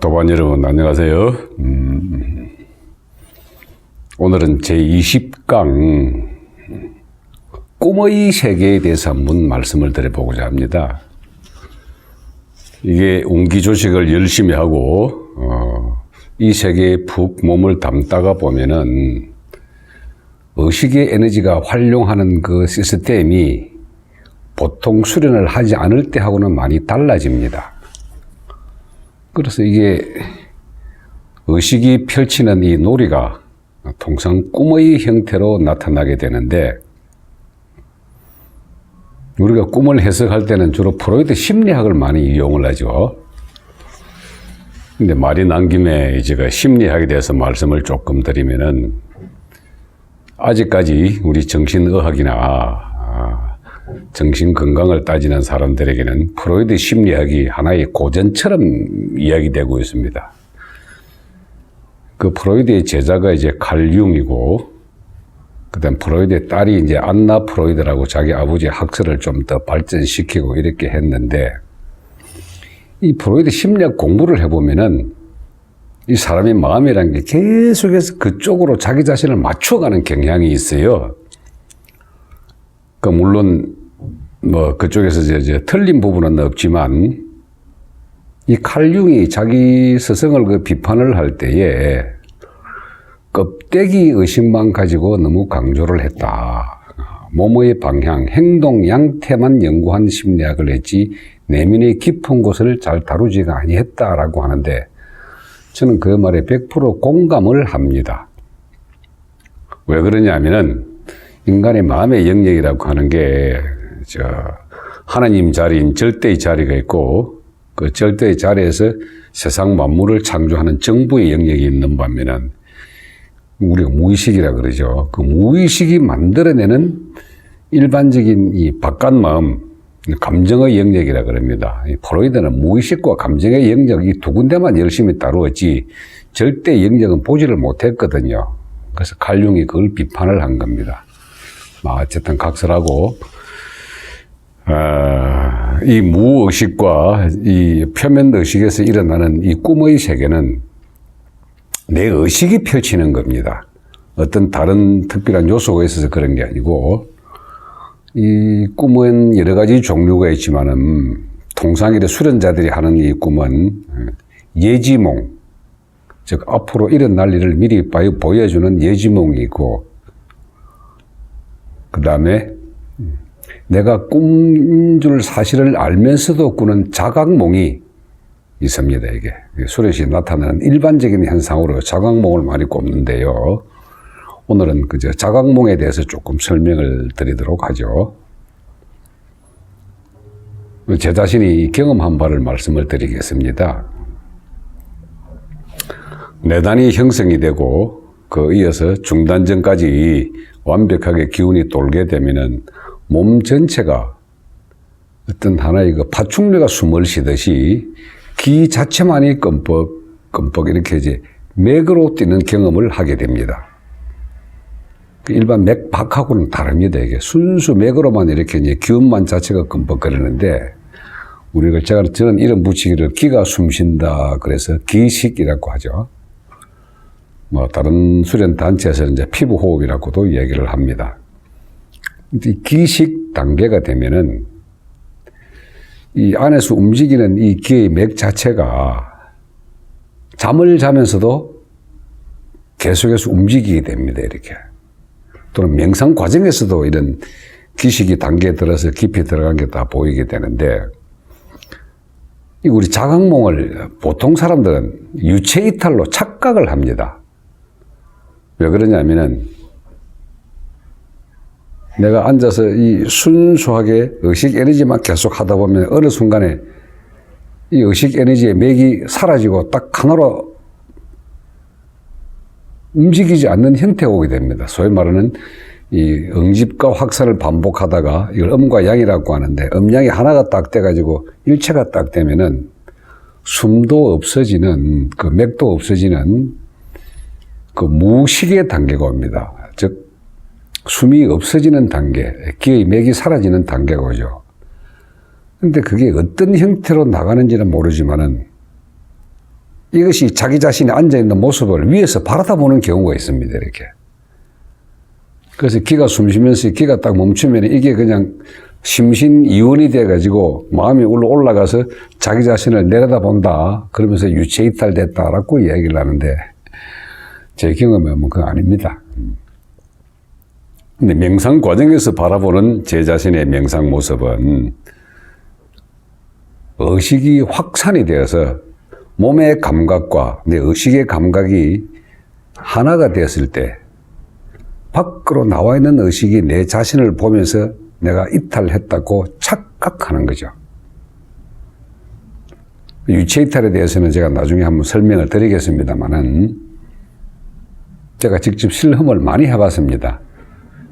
도반 여러분 안녕하세요. 오늘은 제20강 꿈의 세계에 대해서 한번 말씀을 드려보고자 합니다. 이게 운기조식을 열심히 하고 이 세계에 푹 몸을 담다가 보면은 의식의 에너지가 활용하는 그 시스템이 보통 수련을 하지 않을 때하고는 많이 달라집니다. 그래서 이게 의식이 펼치는 이 놀이가 통상 꿈의 형태로 나타나게 되는데, 우리가 꿈을 해석할 때는 주로 프로이드 심리학을 많이 이용을 하죠. 근데 말이 난 김에 제가 심리학에 대해서 말씀을 조금 드리면은, 아직까지 우리 정신의학이나 정신 건강을 따지는 사람들에게는 프로이드 심리학이 하나의 고전처럼 이야기되고 있습니다. 그 프로이드의 제자가 이제 칼 융이고, 그다음 프로이드의 딸이 이제 안나 프로이드라고 자기 아버지의 학설을 좀 더 발전시키고 이렇게 했는데, 이 프로이드 심리학 공부를 해보면은 이 사람의 마음이라는 게 계속해서 그쪽으로 자기 자신을 맞춰가는 경향이 있어요. 그 물론 뭐 그쪽에서 이제 틀린 부분은 없지만, 이 칼 융이 자기 스승을 그 비판을 할 때에 껍데기 의식만 가지고 너무 강조를 했다. 몸의 방향, 행동 양태만 연구한 심리학을 했지 내면의 깊은 곳을 잘 다루지가 아니했다라고 하는데, 저는 그 말에 100% 공감을 합니다. 왜 그러냐면은 인간의 마음의 영역이라고 하는 게 하나님 자리인 절대의 자리가 있고, 그 절대의 자리에서 세상 만물을 창조하는 정부의 영역이 있는 반면은 우리가 무의식이라 그러죠. 그 무의식이 만들어내는 일반적인 이 바깥 마음, 감정의 영역이라 그럽니다. 이 프로이드는 무의식과 감정의 영역 이 두 군데만 열심히 다루었지 절대 영역은 보지를 못했거든요. 그래서 칼 융이 그걸 비판을 한 겁니다. 어쨌든 각설하고, 이 무의식과 이 표면 의식에서 일어나는 이 꿈의 세계는 내 의식이 펼치는 겁니다. 어떤 다른 특별한 요소가 있어서 그런 게 아니고, 이 꿈은 여러 가지 종류가 있지만은 통상의 수련자들이 하는 이 꿈은 예지몽, 즉 앞으로 일어날 일을 미리 보여주는 예지몽이고, 그 다음에 내가 꿈인 줄 사실을 알면서도 꾸는 자각몽이 있습니다. 이게 수련시 나타나는 일반적인 현상으로 자각몽을 많이 꼽는데요. 오늘은 그저 자각몽에 대해서 조금 설명을 드리도록 하죠. 제 자신이 경험한 바를 말씀을 드리겠습니다. 내단이 형성이 되고 그 이어서 중단전까지 완벽하게 기운이 돌게 되면은 몸 전체가 어떤 하나의 그 파충류가 숨을 쉬듯이 기 자체만이 끔뻑 이렇게 이제 맥으로 뛰는 경험을 하게 됩니다. 일반 맥박하고는 다릅니다. 이게 순수 맥으로만 이렇게 이제 기운만 자체가 끔뻑거리는데, 저는 이름 붙이기를 기가 숨쉰다 그래서 기식이라고 하죠. 다른 수련 단체에서는 이제 피부 호흡이라고도 얘기를 합니다. 이 기식 단계가 되면은 이 안에서 움직이는 이 기의 맥 자체가 잠을 자면서도 계속해서 움직이게 됩니다. 이렇게. 또는 명상 과정에서도 이런 기식이 단계에 들어서 깊이 들어간 게 다 보이게 되는데, 우리 자각몽을 보통 사람들은 유체 이탈로 착각을 합니다. 왜 그러냐면은 내가 앉아서 이 순수하게 의식 에너지만 계속 하다 보면 어느 순간에 이 의식 에너지의 맥이 사라지고 딱 하나로 움직이지 않는 형태가 오게 됩니다. 소위 말하는 이 응집과 확산을 반복하다가 이걸 음과 양이라고 하는데, 음양이 하나가 딱 돼가지고 일체가 딱 되면은 숨도 없어지는, 그 맥도 없어지는 그 무식의 단계가 옵니다. 즉 숨이 없어지는 단계, 기의 맥이 사라지는 단계가 오죠. 근데 그게 어떤 형태로 나가는지는 모르지만은 이것이 자기 자신이 앉아있는 모습을 위에서 바라다보는 경우가 있습니다. 이렇게. 그래서 기가 숨 쉬면서 기가 딱 멈추면 이게 그냥 심신이원이 돼가지고 마음이 올라가서 자기 자신을 내려다본다. 그러면서 유체이탈됐다라고 이야기를 하는데 제 경험은 그거 아닙니다. 근데 명상 과정에서 바라보는 제 자신의 명상 모습은 의식이 확산이 되어서 몸의 감각과 내 의식의 감각이 하나가 되었을 때 밖으로 나와 있는 의식이 내 자신을 보면서 내가 이탈했다고 착각하는 거죠. 유체 이탈에 대해서는 제가 나중에 한번 설명을 드리겠습니다만은 제가 직접 실험을 많이 해봤습니다.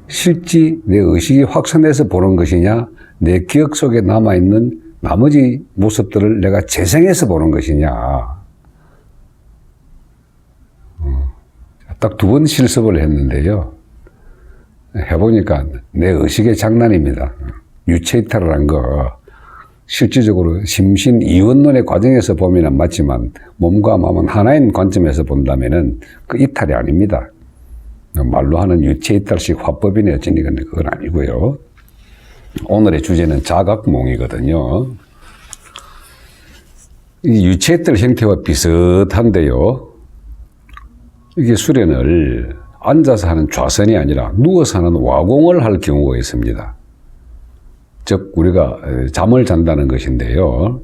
실제 내 의식이 확산해서 보는 것이냐, 내 기억 속에 남아있는 나머지 모습들을 내가 재생해서 보는 것이냐. 딱 2번 실습을 했는데요. 해보니까 내 의식의 장난입니다. 유체이탈을 한 거 실질적으로 심신 이원론의 과정에서 보면 맞지만 몸과 마음은 하나인 관점에서 본다면은 그 이탈이 아닙니다. 말로 하는 유체이탈식 화법이네 어쩌니 근데 그건 아니고요. 오늘의 주제는 자각몽이거든요. 이 유체이탈 형태와 비슷한데요. 이게 수련을 앉아서 하는 좌선이 아니라 누워서 하는 와공을 할 경우가 있습니다. 즉 우리가 잠을 잔다는 것인데요.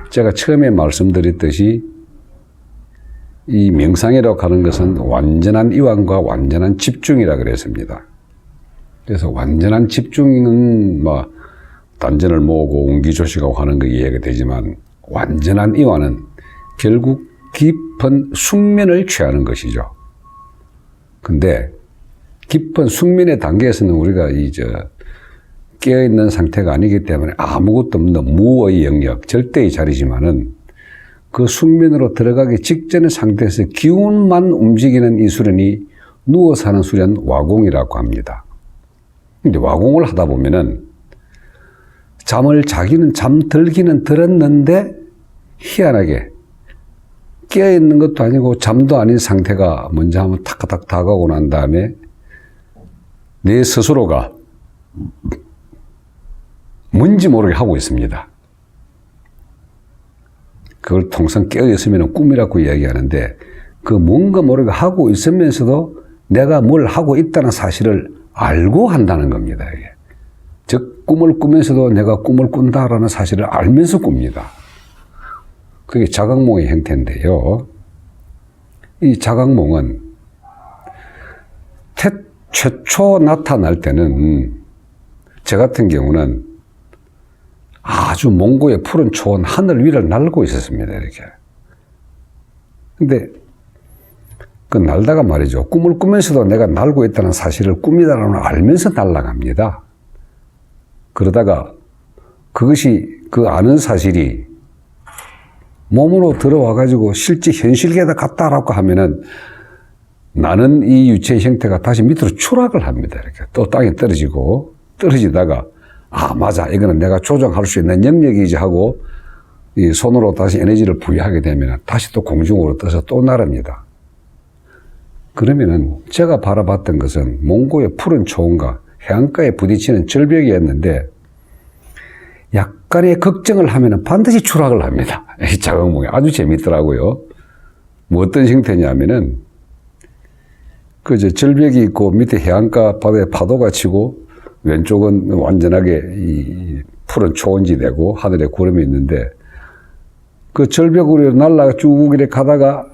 제가 처음에 말씀드렸듯이 이 명상이라고 하는 것은 완전한 이완과 완전한 집중이라 그랬습니다. 그래서 완전한 집중은 단전을 모으고 옹기조식하고 하는 거 이해가 되지만 완전한 이완은 결국 깊은 숙면을 취하는 것이죠. 근데 깊은 숙면의 단계에서는 우리가 깨어있는 상태가 아니기 때문에 아무것도 없는 무의 영역, 절대의 자리지만은 그 숙면으로 들어가기 직전의 상태에서 기운만 움직이는 이 수련이 누워서 하는 수련 와공이라고 합니다. 근데 와공을 하다 보면은 잠들기는 들었는데 희한하게 깨어있는 것도 아니고 잠도 아닌 상태가 먼저 한번 탁탁 다가오고 난 다음에 내 스스로가 뭔지 모르게 하고 있습니다. 그걸 통상 깨어있으면 꿈이라고 이야기하는데 그 뭔가 모르게 하고 있으면서도 내가 뭘 하고 있다는 사실을 알고 한다는 겁니다. 이게. 즉 꿈을 꾸면서도 내가 꿈을 꾼다라는 사실을 알면서 꿉니다. 그게 자각몽의 형태인데요. 이 자각몽은 최초 나타날 때는 저 같은 경우는 아주 몽고의 푸른 초원 하늘 위를 날고 있었습니다. 이렇게. 근데 그 날다가 말이죠. 꿈을 꾸면서도 내가 날고 있다는 사실을 꿈이다라는 걸 알면서 날아갑니다. 그러다가 그것이 그 아는 사실이 몸으로 들어와가지고 실제 현실계에다 갔다라고 하면은 나는 이 유체의 형태가 다시 밑으로 추락을 합니다. 이렇게 또 땅에 떨어지다가 맞아. 이거는 내가 조정할 수 있는 영역이지 하고 이 손으로 다시 에너지를 부여하게 되면 다시 또 공중으로 떠서 또 나릅니다. 그러면은 제가 바라봤던 것은 몽고의 푸른 초원과 해안가에 부딪히는 절벽이었는데 약간의 걱정을 하면은 반드시 추락을 합니다. 이 자각몽이 아주 재밌더라고요. 뭐 어떤 형태냐면은 절벽이 있고 밑에 해안가 바다에 파도가 치고 왼쪽은 완전하게 이 푸른 초원지대고 하늘에 구름이 있는데 그 절벽으로 날아가 쭉 이렇게 가다가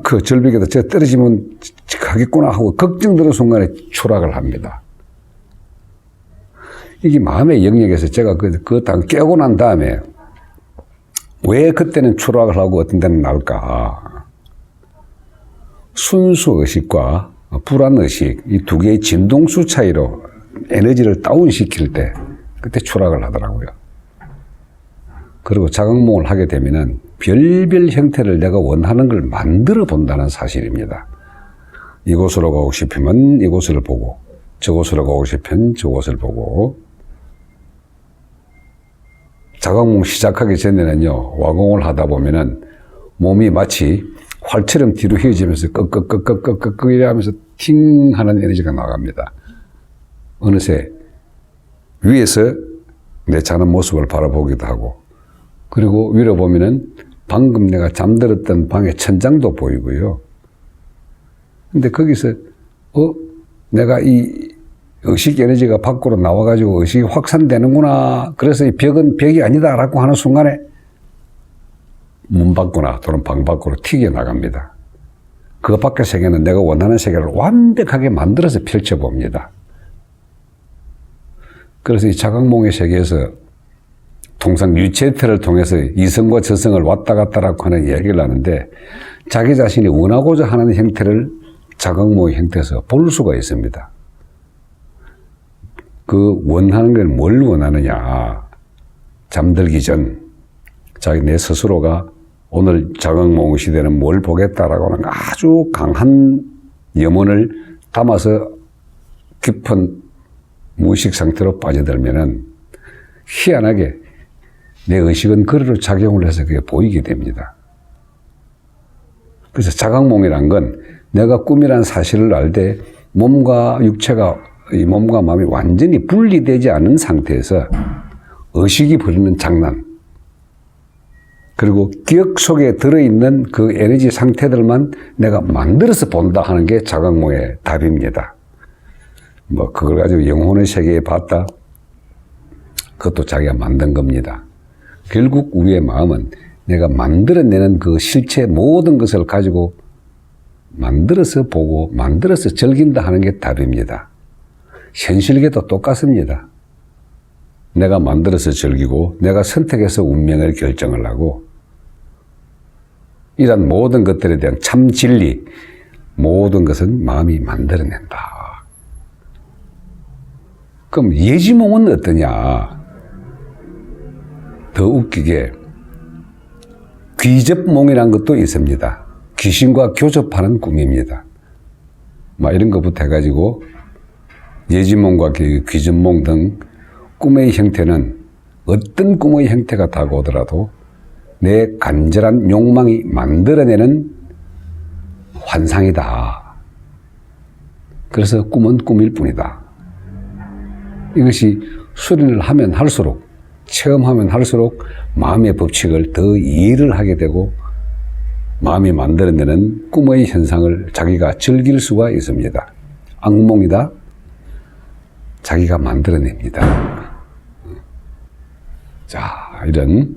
그 절벽에다 제가 떨어지면 가겠구나 하고 걱정되는 순간에 추락을 합니다. 이게 마음의 영역에서 제가 그 당 깨고 난 다음에 왜 그때는 추락을 하고 어떤 때는 날까? 순수 의식과 불안 의식 이 두 개의 진동수 차이로 에너지를 다운시킬 때 그때 추락을 하더라고요. 그리고 자각몽을 하게 되면은 별별 형태를 내가 원하는 걸 만들어 본다는 사실입니다. 이곳으로 가고 싶으면 이곳을 보고 저곳으로 가고 싶으면 저곳을 보고, 자각몽 시작하기 전에는요, 와공을 하다 보면은 몸이 마치 활처럼 뒤로 휘어지면서 끄끄끄끄끄끄 이러면서 팅 하는 에너지가 나갑니다. 어느새 위에서 내 자는 모습을 바라보기도 하고, 그리고 위로 보면은 방금 내가 잠들었던 방의 천장도 보이고요. 근데 거기서, 내가 이 의식 에너지가 밖으로 나와가지고 의식이 확산되는구나. 그래서 이 벽은 벽이 아니다라고 하는 순간에 문 밖으로 또는 방 밖으로 튀겨나갑니다. 그 밖의 세계는 내가 원하는 세계를 완벽하게 만들어서 펼쳐봅니다. 그래서 이 자각몽의 세계에서 통상 유체태를 통해서 이성과 저성을 왔다 갔다라고 하는 이야기를 하는데, 자기 자신이 원하고자 하는 형태를 자각몽의 형태에서 볼 수가 있습니다. 그 원하는 건 뭘 원하느냐. 잠들기 전 자기 내 스스로가 오늘 자각몽의 시대는 뭘 보겠다라고 하는 아주 강한 염원을 담아서 깊은 무의식 상태로 빠져들면은 희한하게 내 의식은 그대로 작용을 해서 그게 보이게 됩니다. 그래서 자각몽이란 건 내가 꿈이란 사실을 알 때 몸과 육체가, 이 몸과 마음이 완전히 분리되지 않은 상태에서 의식이 벌이는 장난, 그리고 기억 속에 들어있는 그 에너지 상태들만 내가 만들어서 본다 하는 게 자각몽의 답입니다. 뭐 그걸 가지고 영혼의 세계에 봤다? 그것도 자기가 만든 겁니다. 결국 우리의 마음은 내가 만들어내는 그 실체 모든 것을 가지고 만들어서 보고 만들어서 즐긴다 하는 게 답입니다. 현실계도 똑같습니다. 내가 만들어서 즐기고 내가 선택해서 운명을 결정을 하고, 이런 모든 것들에 대한 참 진리, 모든 것은 마음이 만들어낸다. 그럼 예지몽은 어떠냐? 더 웃기게 귀접몽이라는 것도 있습니다. 귀신과 교접하는 꿈입니다. 막 이런 것부터 해가지고 예지몽과 귀접몽 등 꿈의 형태는 어떤 꿈의 형태가 다가오더라도 내 간절한 욕망이 만들어내는 환상이다. 그래서 꿈은 꿈일 뿐이다. 이것이 수련을 하면 할수록, 체험하면 할수록 마음의 법칙을 더 이해를 하게 되고 마음이 만들어내는 꿈의 현상을 자기가 즐길 수가 있습니다. 악몽이다? 자기가 만들어냅니다. 자, 이런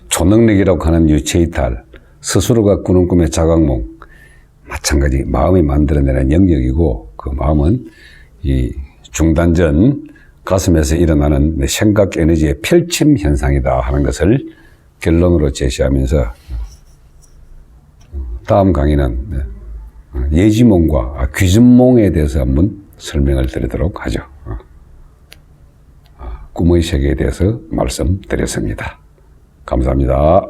초능력이라고 하는 유체이탈, 스스로가 꾸는 꿈의 자각몽, 마찬가지 마음이 만들어내는 영역이고, 그 마음은 이 중단 전 가슴에서 일어나는 생각 에너지의 펼침 현상이다 하는 것을 결론으로 제시하면서 다음 강의는 예지몽과 귀접몽에 대해서 한번 설명을 드리도록 하죠. 꿈의 세계에 대해서 말씀드렸습니다. 감사합니다.